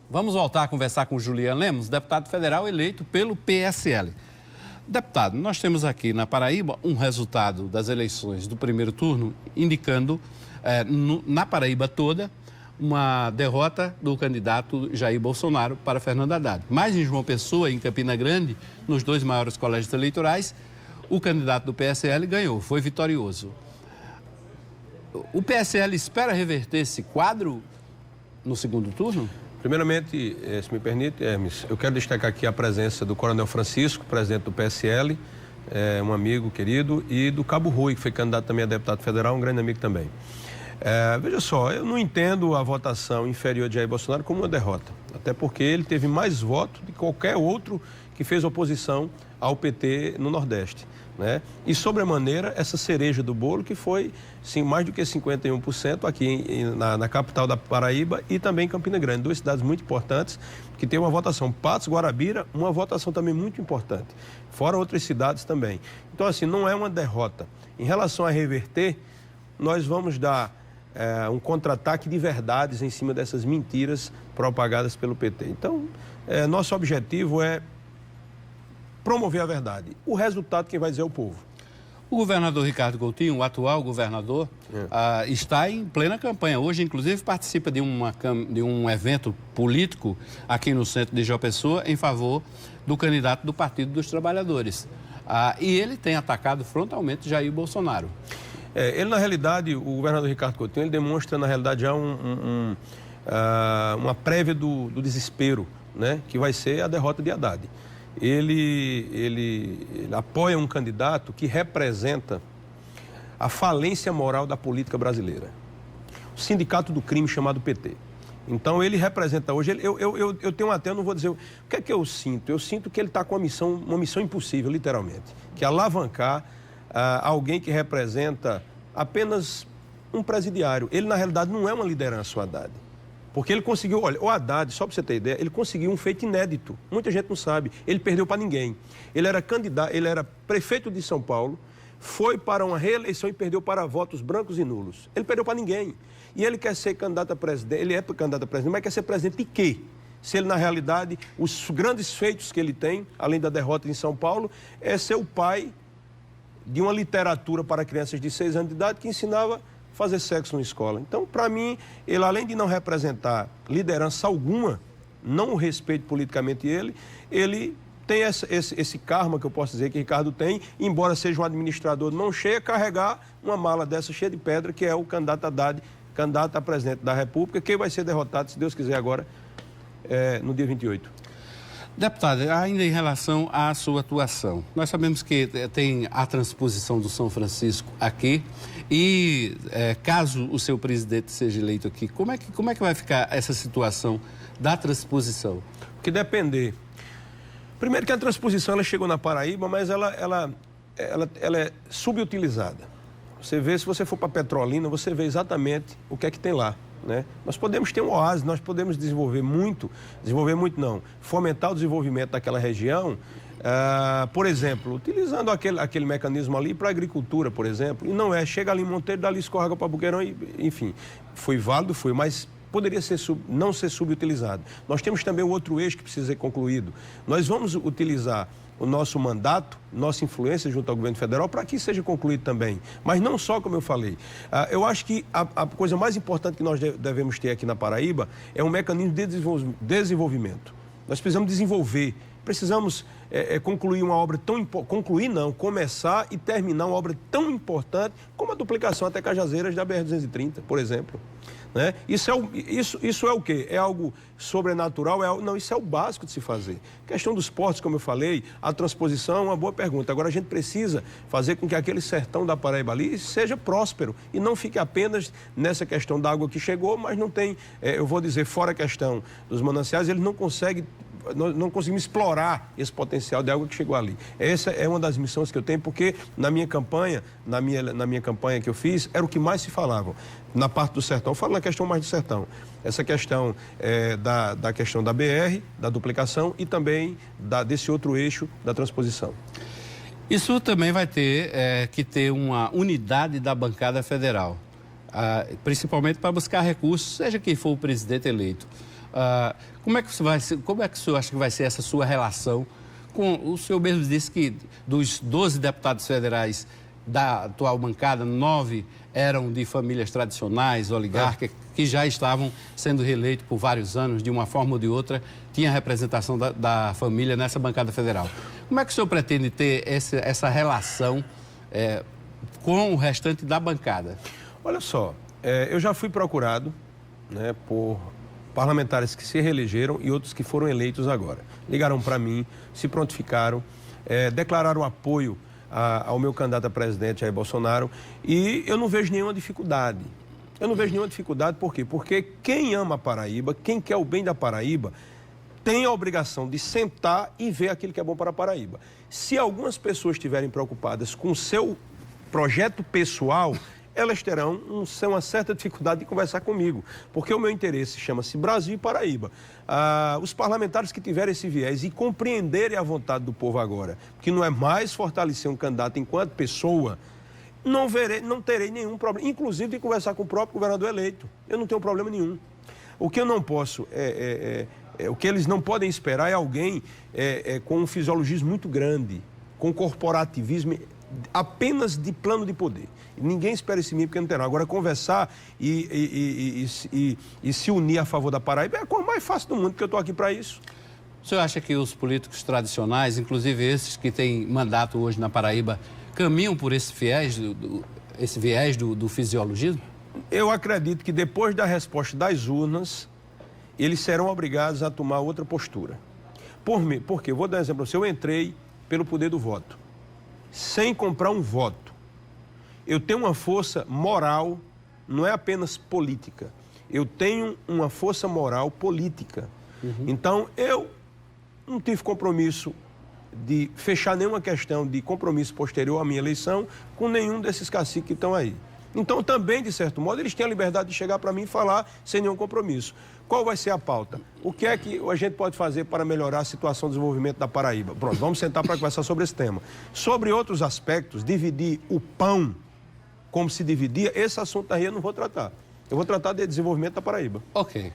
Vamos voltar a conversar com o Julian Lemos, deputado federal eleito pelo PSL. Deputado, nós temos aqui na Paraíba um resultado das eleições do primeiro turno indicando, na Paraíba toda, uma derrota do candidato Jair Bolsonaro para Fernando Haddad. Mas em João Pessoa, em Campina Grande, nos dois maiores colégios eleitorais, o candidato do PSL ganhou, foi vitorioso. O PSL espera reverter esse quadro no segundo turno? Primeiramente, se me permite, Hermes, eu quero destacar aqui a presença do Coronel Francisco, presidente do PSL, um amigo querido, e do Cabo Rui, que foi candidato também a deputado federal, um grande amigo também. Veja só, eu não entendo a votação inferior de Jair Bolsonaro como uma derrota, até porque ele teve mais votos de qualquer outro que fez oposição ao PT no Nordeste, né? E, sobremaneira, essa cereja do bolo que foi, sim, mais do que 51% aqui na capital da Paraíba e também em Campina Grande, duas cidades muito importantes, que tem uma votação. Patos, Guarabira, uma votação também muito importante, fora outras cidades também. Então, assim, não é uma derrota. Em relação a reverter, nós vamos dar um contra-ataque de verdades em cima dessas mentiras propagadas pelo PT. Então, nosso objetivo é promover a verdade. O resultado quem vai dizer é o povo. O governador Ricardo Coutinho, o atual governador, está em plena campanha. Hoje, inclusive, participa de um evento político aqui no centro de João Pessoa em favor do candidato do Partido dos Trabalhadores. E ele tem atacado frontalmente Jair Bolsonaro. Ele, na realidade, o governador Ricardo Coutinho, ele demonstra, na realidade, já uma prévia do desespero, né, que vai ser a derrota de Haddad. Ele apoia um candidato que representa a falência moral da política brasileira. O sindicato do crime chamado PT. Então, ele representa hoje... Eu tenho até, eu não vou dizer... O que é que eu sinto? Eu sinto que ele está com uma missão impossível, literalmente. Que é alavancar alguém que representa apenas um presidiário. Ele, na realidade, não é uma liderança, o Haddad. Porque ele conseguiu, olha, o Haddad, só para você ter ideia, ele conseguiu um feito inédito. Muita gente não sabe. Ele perdeu para ninguém. Ele era candidato, ele era prefeito de São Paulo, foi para uma reeleição e perdeu para votos brancos e nulos. Ele perdeu para ninguém. E ele quer ser candidato a presidente, ele é candidato a presidente, mas quer ser presidente de quê? Se ele, na realidade, os grandes feitos que ele tem, além da derrota em São Paulo, é ser o pai de uma literatura para crianças de 6 anos de idade que ensinava fazer sexo na escola. Então, para mim, ele, além de não representar liderança alguma, não o respeito politicamente ele tem esse karma que eu posso dizer que Ricardo tem, embora seja um administrador de mão cheia, carregar uma mala dessa cheia de pedra, que é o candidato Haddad, candidato a presidente da República, que vai ser derrotado, se Deus quiser, agora, no dia 28. Deputado, ainda em relação à sua atuação, nós sabemos que tem a transposição do São Francisco aqui e caso o seu presidente seja eleito aqui, como é que vai ficar essa situação da transposição? O que depender. Primeiro que a transposição ela chegou na Paraíba, mas ela é subutilizada. Você vê, se você for para Petrolina, você vê exatamente o que é que tem lá. Né? Nós podemos ter um oásis, nós podemos fomentar o desenvolvimento daquela região, por exemplo, utilizando aquele mecanismo ali para a agricultura, por exemplo, e não chega ali em Monteiro, dali escorrega para Buqueirão, enfim, foi válido, mas poderia não ser subutilizado. Nós temos também o outro eixo que precisa ser concluído. Nós vamos utilizar o nosso mandato, nossa influência junto ao governo federal para que seja concluído também. Mas não só, como eu falei. Eu acho que a coisa mais importante que nós devemos ter aqui na Paraíba é um mecanismo de desenvolvimento. Nós precisamos desenvolver, precisamos concluir uma obra tão importante, começar e terminar uma obra tão importante como a duplicação até Cajazeiras da BR-230, por exemplo. Né? Isso é o quê? É algo sobrenatural? Não, isso é o básico de se fazer. Questão dos portos, como eu falei, a transposição é uma boa pergunta. Agora a gente precisa fazer com que aquele sertão da Paraíba ali seja próspero e não fique apenas nessa questão da água que chegou, mas não tem, eu vou dizer, fora a questão dos mananciais, ele não consegue não conseguimos explorar esse potencial de água que chegou ali. Essa é uma das missões que eu tenho, porque na minha campanha que eu fiz, era o que mais se falava. Na parte do sertão, eu falo na questão mais do sertão. Essa questão da questão da BR, da duplicação e também desse outro eixo da transposição. Isso também vai ter que ter uma unidade da bancada federal, principalmente para buscar recursos, seja quem for o presidente eleito. Como é que o senhor acha que vai ser essa sua relação com... O senhor mesmo disse que dos 12 deputados federais da atual bancada, 9 eram de famílias tradicionais, oligárquicas, que já estavam sendo reeleitos por vários anos, de uma forma ou de outra, tinha representação da família nessa bancada federal. Como é que o senhor pretende ter essa relação com o restante da bancada? Olha só, eu já fui procurado, né, por parlamentares que se reelegeram e outros que foram eleitos agora. Ligaram para mim, se prontificaram, declararam apoio ao meu candidato a presidente, Jair Bolsonaro, e eu não vejo nenhuma dificuldade. Eu não vejo nenhuma dificuldade, por quê? Porque quem ama a Paraíba, quem quer o bem da Paraíba, tem a obrigação de sentar e ver aquilo que é bom para a Paraíba. Se algumas pessoas estiverem preocupadas com o seu projeto pessoal, elas terão uma certa dificuldade de conversar comigo, porque o meu interesse chama-se Brasil e Paraíba. Os parlamentares que tiverem esse viés e compreenderem a vontade do povo agora, que não é mais fortalecer um candidato enquanto pessoa, não terei nenhum problema, inclusive de conversar com o próprio governador eleito. Eu não tenho problema nenhum. O que eu não posso, o que eles não podem esperar é alguém com um fisiologismo muito grande, com corporativismo apenas de plano de poder. Ninguém espera esse mim porque não tem nada. Agora, conversar e se unir a favor da Paraíba é a coisa mais fácil do mundo, porque eu estou aqui para isso. O senhor acha que os políticos tradicionais, inclusive esses que têm mandato hoje na Paraíba, caminham por esse viés do fisiologismo? Eu acredito que depois da resposta das urnas, eles serão obrigados a tomar outra postura. Por quê? Vou dar um exemplo. Se eu entrei pelo poder do voto, sem comprar um voto, eu tenho uma força moral, não é apenas política. Eu tenho uma força moral política. Então, eu não tive compromisso de fechar nenhuma questão de compromisso posterior à minha eleição com nenhum desses caciques que estão aí. Então, também, de certo modo, eles têm a liberdade de chegar para mim e falar sem nenhum compromisso. Qual vai ser a pauta? O que é que a gente pode fazer para melhorar a situação do desenvolvimento da Paraíba? Pronto, vamos sentar para conversar sobre esse tema. Sobre outros aspectos, dividir o pão como se dividia, esse assunto aí eu não vou tratar. Eu vou tratar de desenvolvimento da Paraíba. Ok.